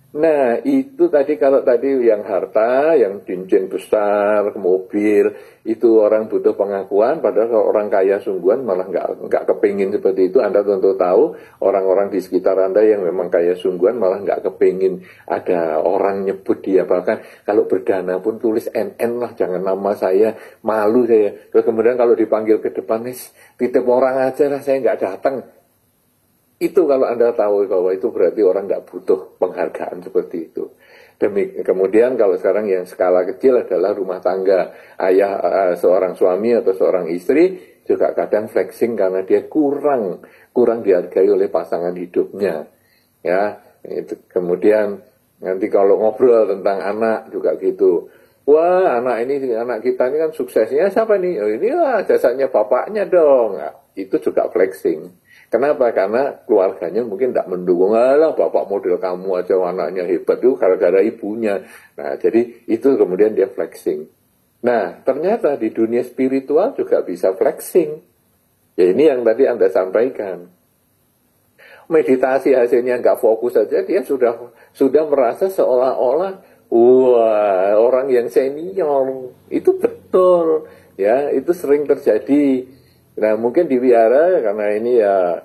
Nah, itu tadi kalau tadi yang harta, yang cincin besar, mobil, itu orang butuh pengakuan, padahal kalau orang kaya sungguhan malah nggak kepingin seperti itu. Anda tentu tahu orang-orang di sekitar Anda yang memang kaya sungguhan malah nggak kepingin ada orang nyebut dia. Bahkan kalau berdana pun tulis NN lah, jangan nama saya, malu saya. Terus kemudian kalau dipanggil ke depan, titip orang aja lah, saya nggak datang. Itu kalau Anda tahu bahwa itu berarti orang nggak butuh penghargaan seperti itu. Kemudian kalau sekarang yang skala kecil adalah rumah tangga, ayah seorang suami atau seorang istri juga kadang flexing karena dia kurang dihargai oleh pasangan hidupnya. Ya, itu. Kemudian nanti kalau ngobrol tentang anak juga gitu. Wah, anak kita ini kan suksesnya siapa nih? Oh, ini lah jasanya bapaknya dong. Nah, itu juga flexing. Kenapa? Karena keluarganya mungkin tidak mendukung. Alah, bapak model kamu aja anaknya hebat itu gara-gara ibunya. Nah, jadi itu kemudian dia flexing. Nah, ternyata di dunia spiritual juga bisa flexing. Ya ini yang tadi Anda sampaikan. Meditasi hasilnya nggak fokus saja, dia sudah merasa seolah-olah wah, orang yang senior. Itu betul. Ya, itu sering terjadi. Nah, mungkin di wihara, karena ini ya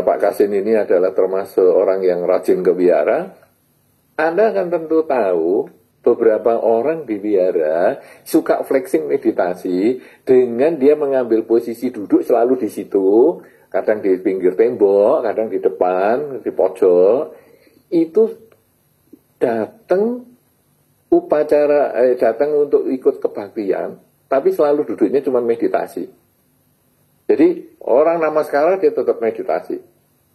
Pak Kasin ini adalah termasuk orang yang rajin ke wihara, Anda akan tentu tahu beberapa orang di wihara suka flexing meditasi dengan dia mengambil posisi duduk selalu di situ, kadang di pinggir tembok, kadang di depan, di pojok, itu datang untuk ikut kebaktian, tapi selalu duduknya cuma meditasi. Jadi orang namaskara dia tetap meditasi.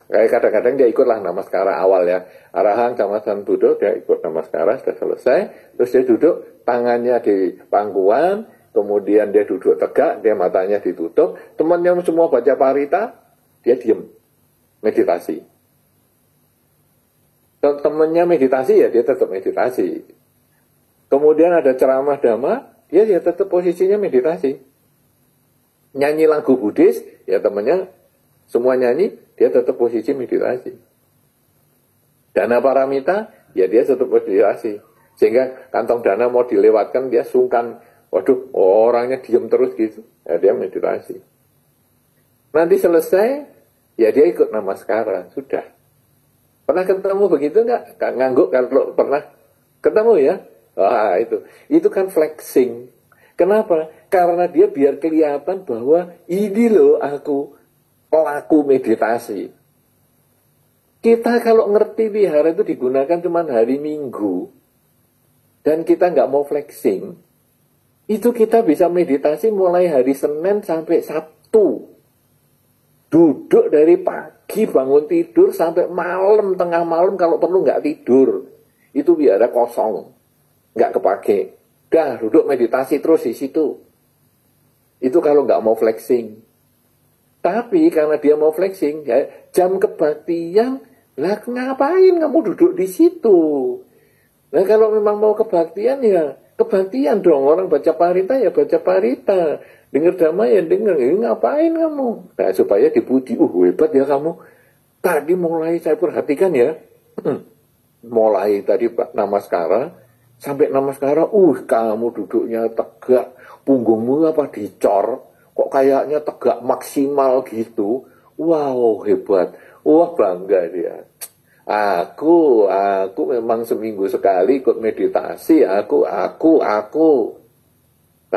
Kayak kadang-kadang dia ikutlah namaskara awal ya. Arahang Camasan Buddha dia ikut namaskara sudah selesai. Terus dia duduk tangannya di pangkuan. Kemudian dia duduk tegak, dia matanya ditutup. Temannya semua baca parita, dia diem. Meditasi. Temannya meditasi ya dia tetap meditasi. Kemudian ada ceramah dhamma, dia tetap posisinya meditasi. Nyanyi lagu Buddhis, ya temannya semua nyanyi, dia tetap posisi meditasi. Dana paramita, ya dia tetap meditasi. Sehingga kantong dana mau dilewatkan, dia sungkan. Waduh, orangnya diem terus gitu. Ya dia meditasi. Nanti selesai, ya dia ikut namaskara. Sudah. Pernah ketemu begitu enggak? Ngangguk kalau pernah ketemu ya? Wah itu. Itu kan flexing. Kenapa? Karena dia biar kelihatan bahwa ini loh aku pelaku meditasi. Kita kalau ngerti wihara itu digunakan cuma hari Minggu dan kita nggak mau flexing, itu kita bisa meditasi mulai hari Senin sampai Sabtu. Duduk dari pagi bangun tidur sampai malam, tengah malam kalau perlu nggak tidur. Itu wihara kosong, nggak kepake. Dah duduk meditasi terus di situ. Itu kalau nggak mau flexing. Tapi karena dia mau flexing, ya, jam kebaktian, lah ngapain kamu duduk di situ? Nah kalau memang mau kebaktian ya kebaktian dong. Orang baca parita ya baca parita. Dengar dhamma ya dengar. Ngapain kamu? Nah supaya dipuji. Hebat ya kamu. Tadi mulai saya perhatikan ya. Mulai tadi Pak namaskara. Sampai namaskara, kamu duduknya tegak, punggungmu apa dicor, kok kayaknya tegak maksimal gitu. Wow, hebat. Wah, bangga dia. Aku memang seminggu sekali ikut meditasi, aku. Nah,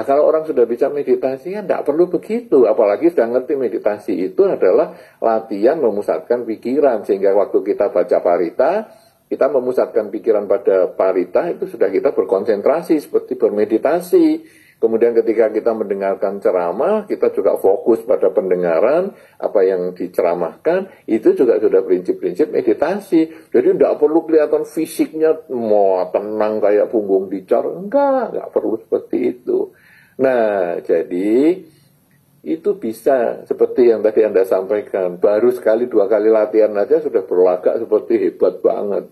kalau orang sudah bisa meditasi, ya tidak perlu begitu. Apalagi sudah ngerti meditasi itu adalah latihan memusatkan pikiran. Sehingga waktu kita baca parita, kita memusatkan pikiran pada parita, itu sudah kita berkonsentrasi seperti bermeditasi. Kemudian ketika kita mendengarkan ceramah, kita juga fokus pada pendengaran, apa yang diceramahkan, itu juga sudah prinsip-prinsip meditasi. Jadi tidak perlu kelihatan fisiknya, mau tenang kayak punggung dicor, enggak perlu seperti itu. Nah, jadi itu bisa seperti yang tadi Anda sampaikan, baru sekali 2 kali latihan aja sudah berlagak seperti hebat banget.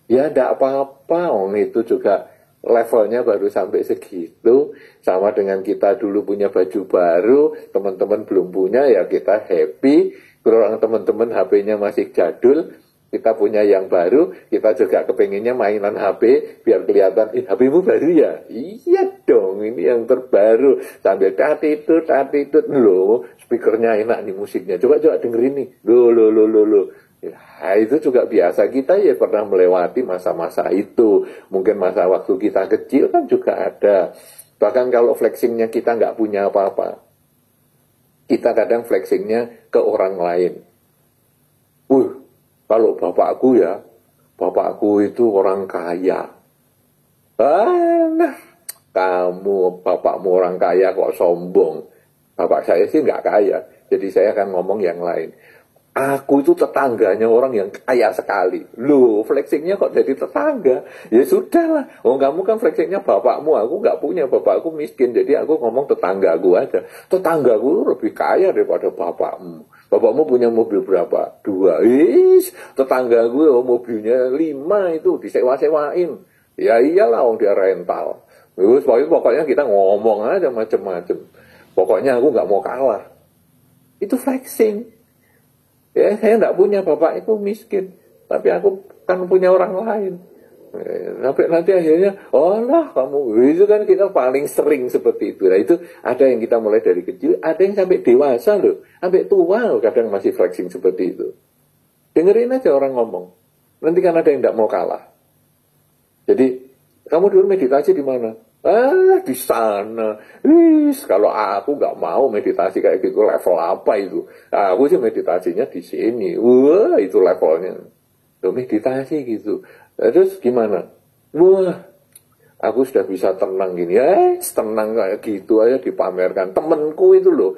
Ya tidak apa-apa, itu juga levelnya baru sampai segitu. Sama dengan kita dulu punya baju baru, teman-teman belum punya, ya kita happy. Kalau teman-teman HP-nya masih jadul, kita punya yang baru, kita juga kepengennya mainan HP, biar kelihatan, HP-mu baru ya? Iya dong, ini yang terbaru. Sambil tatitut, loh, speakernya enak nih musiknya. Coba dengerin nih. Loh. Ya, itu juga biasa, kita ya pernah melewati masa-masa itu. Mungkin masa waktu kita kecil kan juga ada. Bahkan kalau flexingnya kita nggak punya apa-apa, kita kadang flexingnya ke orang lain. Kalau bapakku itu orang kaya. Nah, kamu bapakmu orang kaya kok sombong. Bapak saya sih nggak kaya, jadi saya akan ngomong yang lain. Aku itu tetangganya orang yang kaya sekali. Loh, flexingnya kok jadi tetangga? Ya sudahlah. Kamu kan flexingnya bapakmu. Aku nggak punya, bapakku miskin. Jadi aku ngomong tetanggaku aja. Tetanggaku lebih kaya daripada bapakmu. Bapakmu punya mobil berapa? 2. Tetanggaku mobilnya 5 itu. Disewa-sewain. Ya iyalah, dia rental. Pokoknya kita ngomong aja macem-macem. Pokoknya aku nggak mau kalah. Itu flexing. Ya, saya tidak punya, bapak itu miskin, tapi aku kan punya orang lain. Sampai nanti akhirnya, kamu, itu kan kita paling sering seperti itu. Nah itu ada yang kita mulai dari kecil, ada yang sampai dewasa loh, sampai tua loh, kadang masih flexing seperti itu. Dengerin aja orang ngomong, nanti kan ada yang tidak mau kalah. Jadi, kamu dulu meditasi di mana? Di sana. Kalau aku nggak mau meditasi kayak gitu, level apa itu? Aku sih meditasinya di sini. Wah, itu levelnya. Loh, meditasi gitu. Terus gimana? Wah, aku sudah bisa tenang gini. Tenang kayak gitu aja dipamerkan. Temenku itu loh.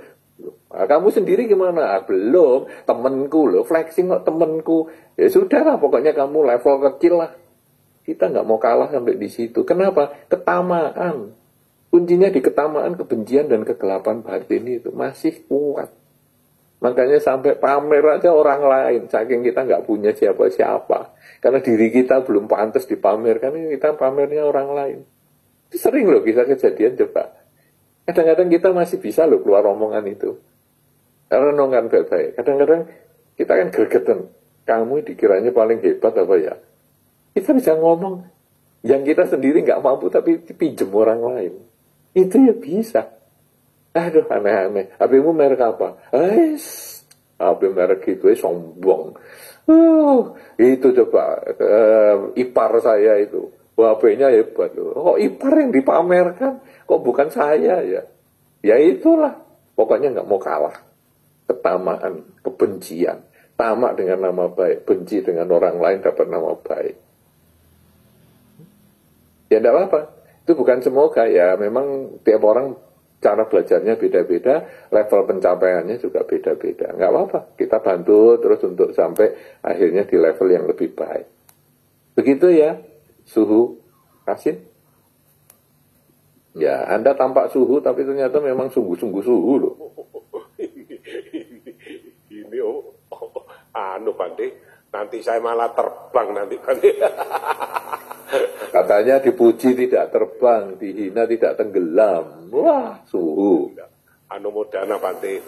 Kamu sendiri gimana? Belum. Temenku loh. Flexing kok temenku. Ya sudahlah, pokoknya kamu level kecil lah. Kita nggak mau kalah sampai di situ. Kenapa? Ketamaan. Kuncinya di ketamaan, kebencian, dan kegelapan batin itu masih kuat. Makanya sampai pamer aja orang lain. Saking kita nggak punya siapa-siapa. Karena diri kita belum pantas dipamerkan, kita pamernya orang lain. Itu sering loh bisa kejadian, coba. Kadang-kadang kita masih bisa loh keluar omongan itu. Karena renungkan baik-baik. Kadang-kadang kita kan gregetan. Kamu dikiranya paling hebat apa ya? Kita bisa ngomong yang kita sendiri nggak mampu tapi pinjem orang lain. Itu ya bisa. Aduh, aneh-aneh. HP-mu merek apa? HP merek gitu, sombong. Itu coba ipar saya itu. HP-nya hebat loh. Kok ipar yang dipamerkan? Kok bukan saya ya? Ya itulah. Pokoknya nggak mau kalah. Ketamaan, kebencian. Tamak dengan nama baik, benci dengan orang lain dapat nama baik. Ya tidak apa-apa, itu bukan semoga ya, memang tiap orang cara belajarnya beda-beda, level pencapaiannya juga beda-beda. Nggak apa-apa, kita bantu terus untuk sampai akhirnya di level yang lebih baik. Begitu ya, suhu Kasin. Ya, Anda tampak suhu, tapi ternyata memang sungguh-sungguh suhu loh. Ini Bande, nanti saya malah terbang nanti Bande. Katanya dipuji tidak terbang, dihina tidak tenggelam. Wah, suhu. Modana Bante.